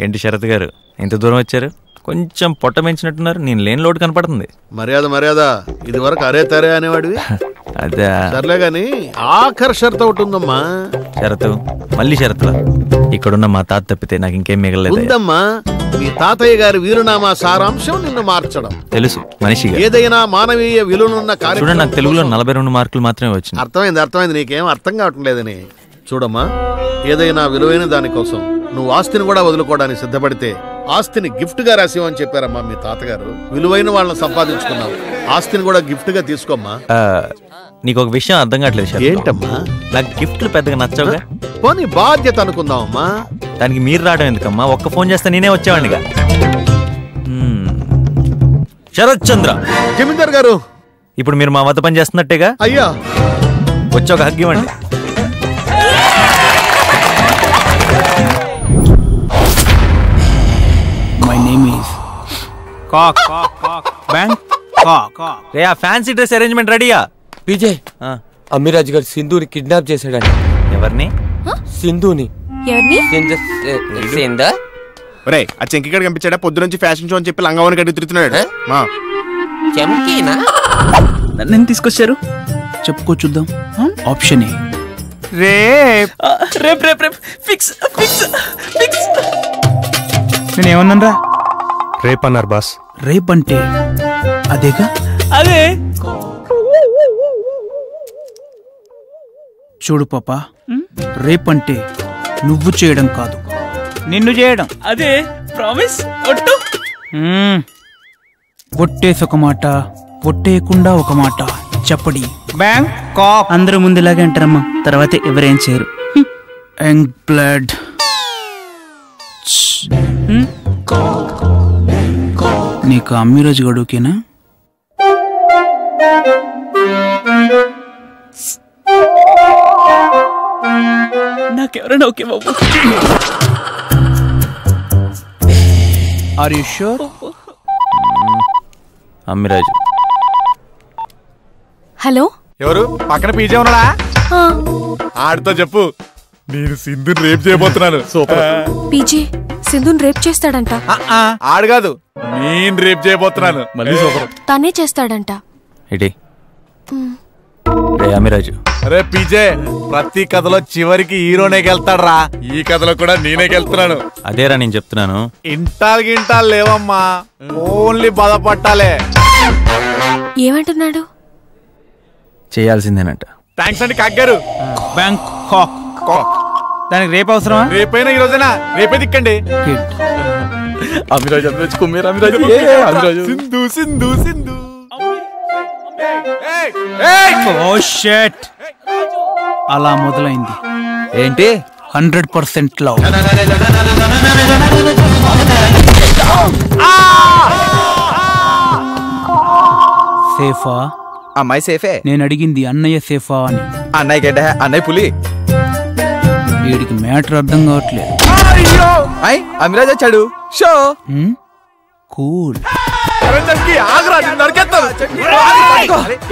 ఏంటి శరత్ గారు ఇంత దూరం వచ్చారు? కొంచెం పొట్ట పెంచినట్టున్నారు. నేను లేని లోటు కనపడుతుంది. మర్యాద ఇది వరకు అరే తరే అనేవాడివి. అదే సర్లే గాని ఆఖరి షరతు ఒకటి ఉందమ్మా. షరతు? మళ్ళీ షరతులా? ఇక్కడున్న మా తాత తప్పితే నాకు ఇంకేం మిగలలేదు. ఉందమ్మా, మీ తాతయ్య గారి వీరునామా సారాంశం నిన్ను మార్చడం. తెలుసు మనిషిగా ఏదైనా మానవీయ విలువలున్న కార్యక్రమం. నాకు తెలుగులో 42 మార్కులు మాత్రమే వచ్చింది. అర్థమైంది. నీకేం అర్థం కావట్లేదని. చూడమ్మా, ఏదైనా విలువైన దానికోసం నువ్వు ఆస్తిని కూడా వదులుకోవడానికి సిద్ధపడితే ఆస్తిని గిఫ్ట్ గా రాసేవని చెప్పారమ్మా మీ తాతగారు. విలువైన వాళ్ళని సంపాదించుకున్నావు, ఆస్తిని కూడా గిఫ్ట్ గా తీసుకోమ్మా. నీకు ఒక విషయం అర్థం కావట్లేదు. ఏంటమ్మా? నాకు గిఫ్ట్లు పెద్దగా నచ్చవుగా. పోనీ బాధ్యత అనుకుందామమ్మా. దానికి మీరు రావడం ఎందుకమ్మా? ఒక్క ఫోన్ చేస్తే నేనే వచ్చేవాడిగా. శరత్ చంద్ర జమీందార్ గారు, ఇప్పుడు మీరు మా వద్ద పని చేస్తున్నట్టేగా? అయ్యా, వచ్చి ఒక హగ్ ఇవ్వండి. My name is Cock Bank Cock. రే, ఆ ఫ్యాన్సీ డ్రెస్ అరేంజ్మెంట్ రెడీయా? విజయ్, అమీరాజ్ గారు సింధుని కిడ్నాప్ చేశాడండి. ఎవరిని? సింధుని. ఒరే, ఆ చెంకిగడ కనిపించాడా? పొద్దు నుంచి ఫ్యాషన్ షో అని చెప్పి లంగావని గడ్డి తిరుగుతున్నాడు. నన్ను తీసుకొచ్చారు చెప్పుకో చూద్దాం. Option A rape. Rape rape rape fix fix fix. నేను ఏమన్నారా? రేప్ అన్నారు బాస్. రేప్ అంటే అదేగా? అదే. చూడు పాపా, రేప్ అంటే నువ్వు చేయడం కాదు, నిన్ను చేయడం. అదే ప్రామిస్. ఒట్టు. ఒట్టేసి ఒక మాట, ఒట్టేయకుండా ఒక మాట. చెప్పడి బ్యాంక్ కాక్. అందరూ ముందులాగే అంటారమ్మా, తర్వాత ఎవరేం చేయరు. Young blood. నీకు అమ్మిరోజు గడువుకేనా? నాకెవరైనా ఓకే బాబు. Are you sure? Ammiraju. Hello, ఎవరు? పక్కన పీజే ఉన్నాడా? ఆడితో చెప్పు, నేను సింధుని రేప్ చేయబోతున్నాను. సూపర్. పీజే సింధుని రేప్ చేస్తాడంట. ఆడు కాదు, నేను రేప్ చేయబోతున్నాను. మళ్ళీ సూపర్. తనే చేస్తాడంట. ఏంటి రే అమ్మిరాజు? అరే పీజే, ప్రతి కథలో చివరికి హీరోనే గెలుతాడు రా. ఈ కథలో కూడా నేనే గెలుతున్నాను. అదేరా నేను చెప్తున్నాను. ఇంటాలు లేవమ్మా, ఓన్లీ బాధపట్టాలే. ఏమంటున్నాడు? చేయాల్సిందేనట. థ్యాంక్స్ అండి కాగ్గారు. బ్యాంక్ కాక్. దానికి రేపు అవసరమా? రేపైనా ఈ రోజైనా? రేపే దిక్కండి. అమిరాజు అమిరాజు కుమ్మేరు అమిరాజు అమిరాజు సింధు సింధు సింధు. అలా మొదలైంది ఏంటి? 100% లవ్. సేఫా? అమ్మాయి సేఫే. నేను అడిగింది అన్నయ్య సేఫా అని. అన్నయ్య గడ్డ, అన్నయ్య పులి. వీడికి మ్యాటర్ అర్థం కావట్లేదు. అమిరాజ్ వచ్చాడు. Show cool.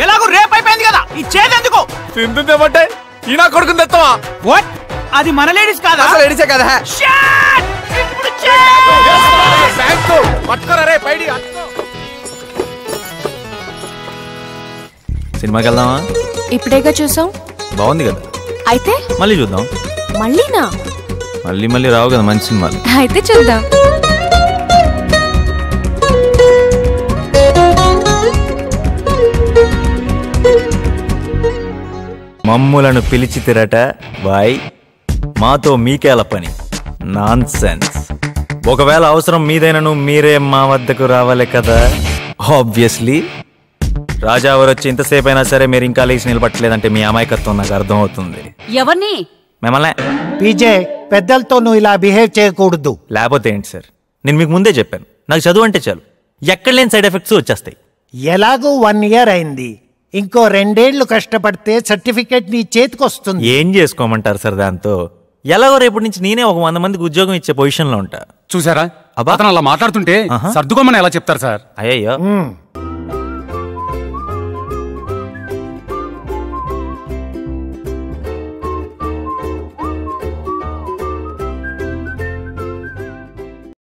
ఎలాగో రేప్ అయిపోయింది కదా, ఈ చేదెందుకు? సింధు తెమ్మంటే ఈ నా కొడుకుని తెస్తావా? వాట్? అది మన లేడీస్ కాదా? అసలు లేడీసే కదా. సినిమాకి వెళ్దామా? ఇప్పుడేగా చూసాం. బాగుంది కదా. అయితే మళ్ళీ చూద్దాం. మళ్ళీనా? మళ్ళీ మళ్ళీ రావు కదా మంచి సినిమాలు. అయితే చూద్దాం. మమ్ములను పిలిచి తిరట బాయ్, మాతో మీకేల పని. Non sense. ఒకవేళ అవసరం మీదైనను మీరే మా వద్దకు రావాలి కదా. ఆబ్వియస్లీ రాజావారు వచ్చి ఇంతసేపు అయినా సరే మీరు ఇంకా లేచి నిలబట్టలేదంటే మీ అమాయకత్వం నాకు అర్థం అవుతుంది. ఎవరిని? మిమ్మల్ని. పీజే, పెద్దలతో నువ్వు ఇలా బిహేవ్ చేయకూడదు. లేకపోతే ఏంటి సార్, నేను మీకు ముందే చెప్పాను, నాకు చదువు అంటే చాలు, ఎక్కడ లేని సైడ్ ఎఫెక్ట్స్ వచ్చేస్తాయి. ఎలాగూ 1 year అయింది, ఇంకో 2 ఏళ్లు కష్టపడితే సర్టిఫికేట్ నీ చేతికొస్తుంది. ఏం చేసుకోమంటారు సార్ దాంతో? ఎలాగో రేపటి నుంచి నేనే ఒక 100 మందికి ఉద్యోగం ఇచ్చే పొజిషన్ లో ఉంటా. చూసారా, అతను అలా మాట్లాడుతుంటే సర్దుకోమని ఎలా చెప్తారు సార్? అయ్యో